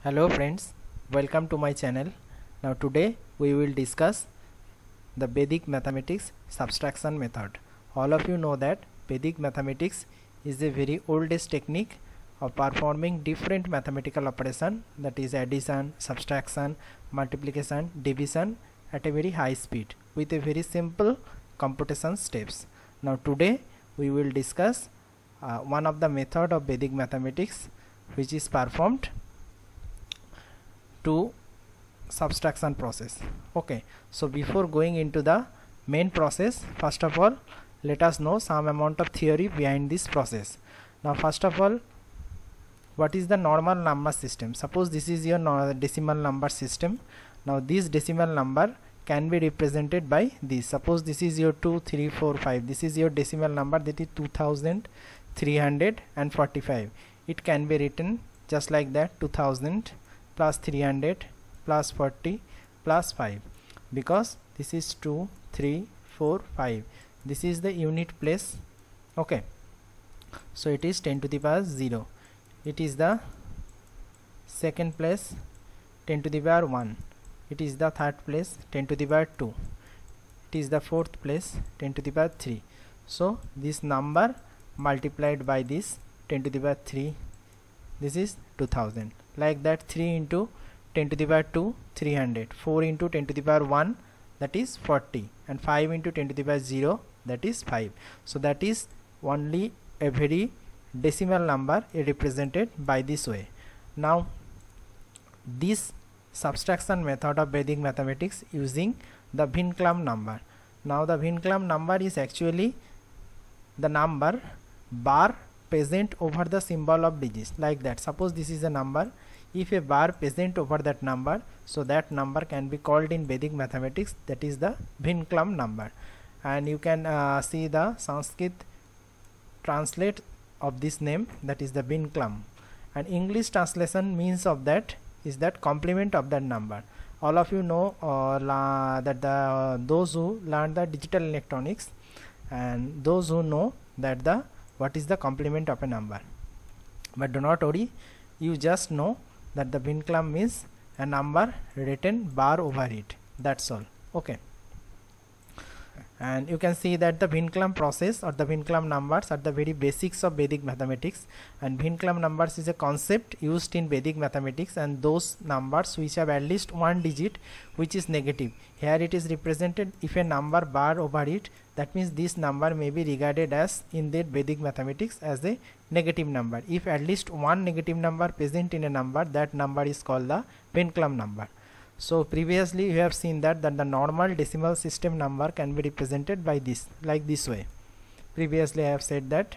Hello friends, welcome to my channel. Now today we will discuss the Vedic mathematics subtraction method. All of you know that Vedic mathematics is a very oldest technique of performing different mathematical operation, that is addition, subtraction, multiplication, division at a very high speed with a very simple computation steps. Now today we will discuss one of the method of Vedic mathematics which is performed to subtraction process. Okay, so before going into the main process, first of all let us know some amount of theory behind this process. Now first of all, what is the normal number system? Suppose this is your decimal number system. Now this decimal number can be represented by this. Suppose this is your 2 3 4 5, this is your decimal number, that is 2345. It can be written just like that, 2000 plus 300 plus 40 plus 5, because this is 2 3 4 5, this is the unit place. Okay, so it is 10 to the power 0. It is the second place, 10 to the power 1. It is the third place, 10 to the power 2. It is the fourth place, 10 to the power 3. So this number multiplied by this 10 to the power 3, this is 2000. Like that, 3 into 10 to the power 2, 300, 4 into 10 to the power 1, that is 40, and 5 into 10 to the power 0, that is 5. So that is only a very decimal number represented by this way. Now this subtraction method of Vedic mathematics using the Venn number. Now the Venn number is actually the number bar present over the symbol of digits, like that. Suppose this is a number, if a bar present over that number, so that number can be called in Vedic mathematics, that is the Venn number. And you can see the Sanskrit translate of this name, that is the Venn. And English translation means of that is that complement of that number. All of you know that those who learn the digital electronics, and those who know that what is the complement of a number. But do not worry, you just know that the Venn means a number written bar over it, that's all. Okay, and you can see that the Venn process or the Venn numbers are the very basics of Vedic mathematics, and Venn numbers is a concept used in Vedic mathematics, and those numbers which have at least one digit which is negative. Here it is represented if a number bar over it, that means this number may be regarded as in the Vedic mathematics as a negative number. If at least one negative number present in a number, that number is called the Venn number. So previously you have seen that the normal decimal system number can be represented by this, like this way. Previously I have said that.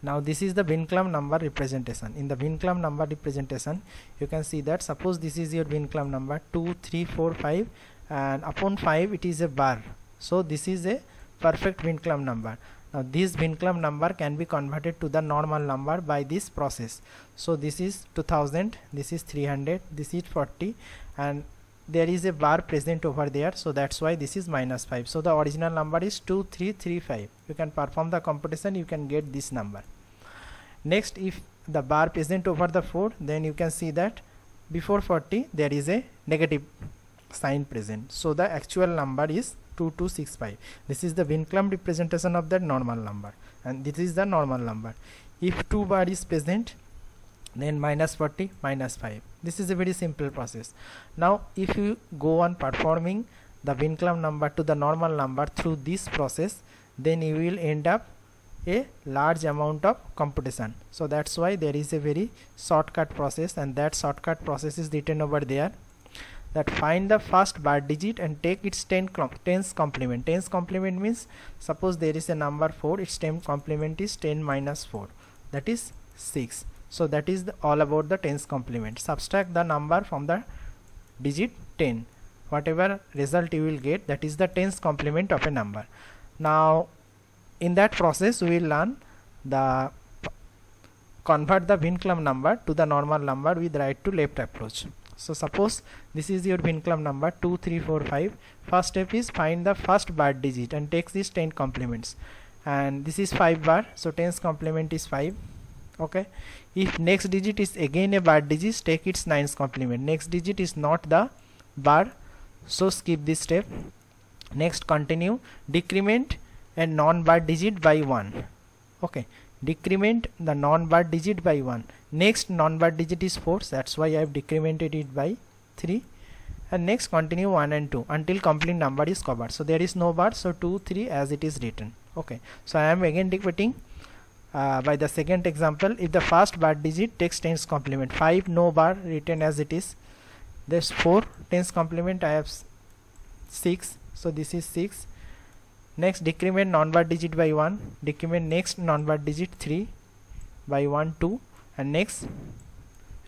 Now this is the Venn number representation. In the Venn number representation, you can see that suppose this is your Venn number 2 3 4 5, and upon 5 it is a bar. So this is a perfect Venn number. Now this Venn number can be converted to the normal number by this process. So this is 2000, this is 300, this is 40, and there is a bar present over there, so that's why this is minus 5. So the original number is 2335. You can perform the computation, you can get this number. Next, if the bar present over the 4, then you can see that before 40 there is a negative sign present, so the actual number is 2265. This is the Venn representation of that normal number, and this is the normal number. If 2 bar is present, then minus 40 minus 5. This is a very simple process. Now if you go on performing the Venn number to the normal number through this process, then you will end up a large amount of computation. So that's why there is a very shortcut process, and that shortcut process is written over there, that find the first bar digit and take its tens complement. Tens complement means suppose there is a number 4, its 10 complement is 10 minus 4, that is 6. So that is all about the tens complement. Subtract the number from the digit 10, whatever result you will get, that is the tens complement of a number. Now in that process we will learn the convert the Venn number to the normal number with right to left approach. So suppose this is your Venn number 2 3 4 5. First step is find the first bar digit and takes these 10 complements, and this is 5 bar, so tens complement is 5. Okay, if next digit is again a bar digit, take its 9's complement. Next digit is not the bar, so skip this step. Next, continue decrement a non-bar digit by 1. Okay, decrement the non-bar digit by 1. Next non-bar digit is 4, that's why I have decremented it by 3. And next continue 1 and 2 until complete number is covered. So there is no bar, so 2 3 as it is written. Okay, so I am again repeating by the second example. If the first bar digit takes 10's complement, 5 no bar written as it is, there's 4 10's complement, I have 6, so this is 6. Next decrement non-bar digit by 1, decrement next non-bar digit 3 by 1 2, and next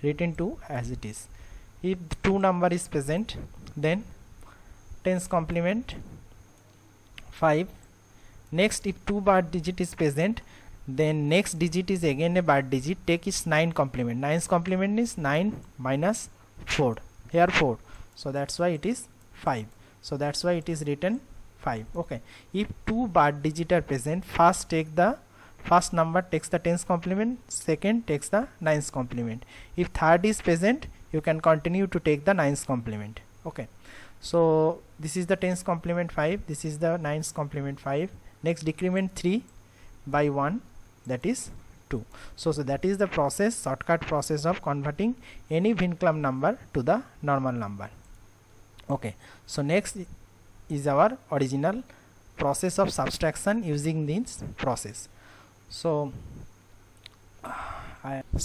written 2 as it is. If 2 number is present, then 10's complement 5. Next, if 2 bar digit is present, then next digit is again a bar digit, take its 9 complement. 9's complement is 9 minus 4, here 4, so that's why it is 5, so that's why it is written 5. Okay, if 2 bar digit are present, first take the first number takes the 10's complement, second takes the 9's complement. If third is present, you can continue to take the 9's complement. Okay, so this is the 10's complement 5, this is the 9's complement 5. Next decrement 3 by 1, that is 2. So that is the process, shortcut process of converting any Venn number to the normal number. Okay, so next is our original process of subtraction using this process. So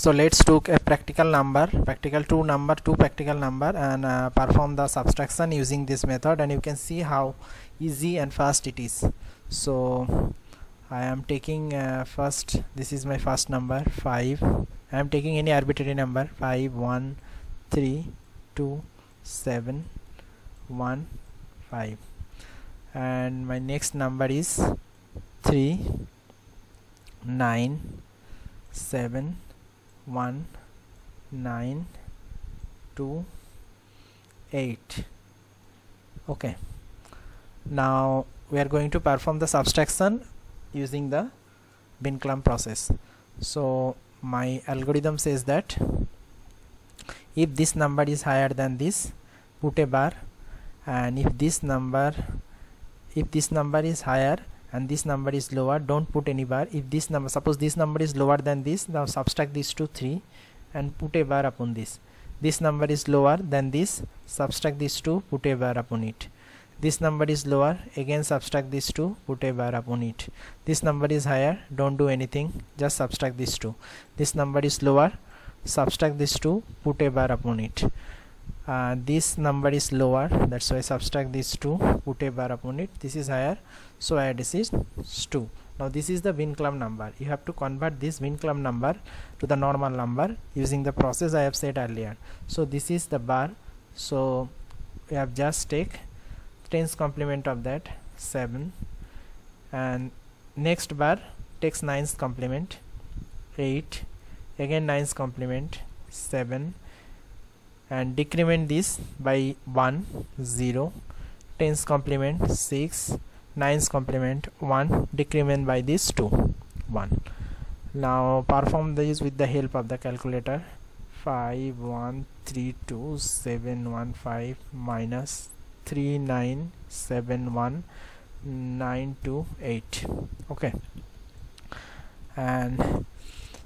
let's take a practical number, two practical number, and perform the subtraction using this method, and you can see how easy and fast it is. So I am taking first, this is my first number 5. I am taking any arbitrary number 5 1 3 2 7 1 5, and my next number is 3 9 7 1 9 2 8. Okay, now we are going to perform the subtraction using the Venn process. So my algorithm says that if this number is higher than this, put a bar, and if this number is higher and this number is lower, don't put any bar. If this number, suppose this number is lower than this, now subtract this to 3 and put a bar upon this. This number is lower than this, subtract this to, put a bar upon it. This number is lower, again subtract this to, put a bar upon it. This number is higher, don't do anything, just subtract this to. This number is lower, subtract this to, put a bar upon it. This number is lower, that's why subtract this to, put a bar upon it. This is higher, so add this is 2. Now this is the Venn number. You have to convert this Venn number to the normal number using the process I have said earlier. So this is the bar, so we have just take 10's complement of that 7, and next bar takes 9's complement 8, again 9's complement 7, and decrement this by 1 0, 10's complement 6, 9's complement 1, decrement by this 2 1. Now perform this with the help of the calculator. 5 1 3 2 7 1 5 minus 3 9 7 1 9 2 8. Okay, and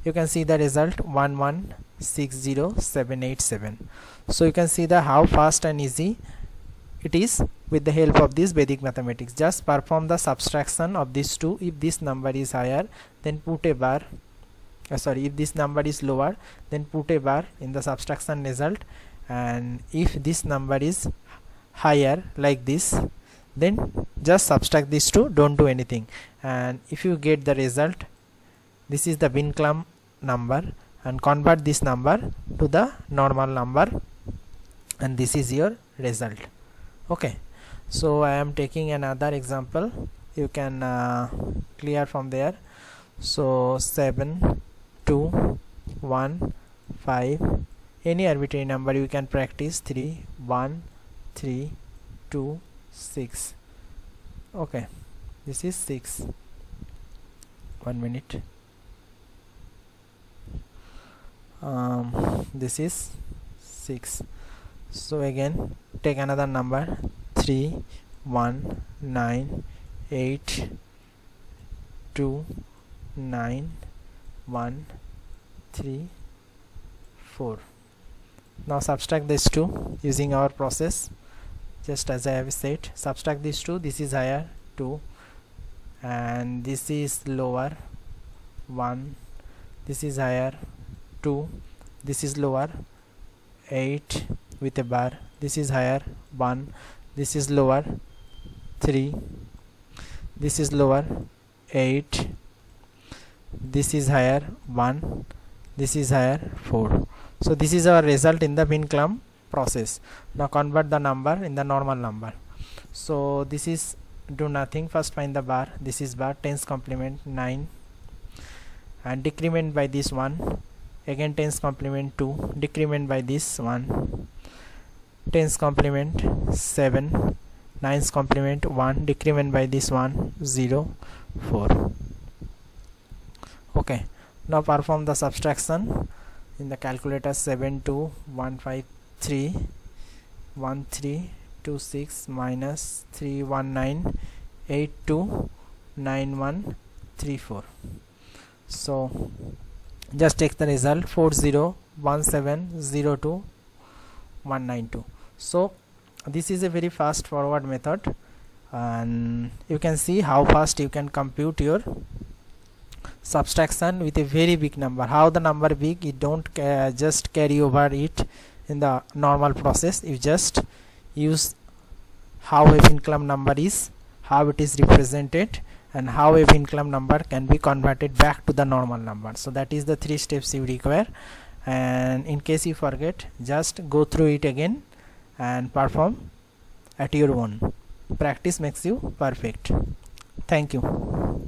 you can see the result 1 1 6 0 7 8 7. So you can see the how fast and easy it is with the help of this Vedic mathematics. Just perform the subtraction of these two. If this number is higher, then put a bar, if this number is lower, then put a bar in the subtraction result, and if this number is higher like this, then just subtract these two, don't do anything, and if you get the result, this is the Venn number, and convert this number to the normal number, and this is your result. Okay, so I am taking another example, you can clear from there. So 7 2 1 5, any arbitrary number you can practice, 3 1 3 2 6. Okay, this is 6. 1 minute. this is 6. So again take another number 3 1 9 8 2 9 1 3 4. Now subtract these two using our process, just as I have said. Subtract these two. This is higher 2 and this is lower 1. This is higher 2. This is lower 8 with a bar. This is higher 1. This is lower 3. This is lower 8. This is higher 1. This is higher 4. So this is our result in the Venn-Clump process. Now convert the number in the normal number. So this is do nothing. First find the bar. This is bar. Tens complement 9 and decrement by this 1. Again tens complement 2. Decrement by this 1. Tens complement 7. Nines complement 1. Decrement by this 1. 0 4. Okay. Now perform the subtraction in the calculator. 7 2 1 5 3 1 3 2 6 minus 3 1 9 8 2 9 1 3 4. So just take the result 4 0 1 7 0 2 1 9 2. So this is a very fast forward method, and you can see how fast you can compute your subtraction with a very big number. How the number big, you don't just carry over it in the normal process. You just use how a Venn-Clump number is, how it is represented, and how a Venn-Clump number can be converted back to the normal number. So that is the 3 steps you require, and in case you forget, just go through it again and perform at your own. Practice makes you perfect. Thank you.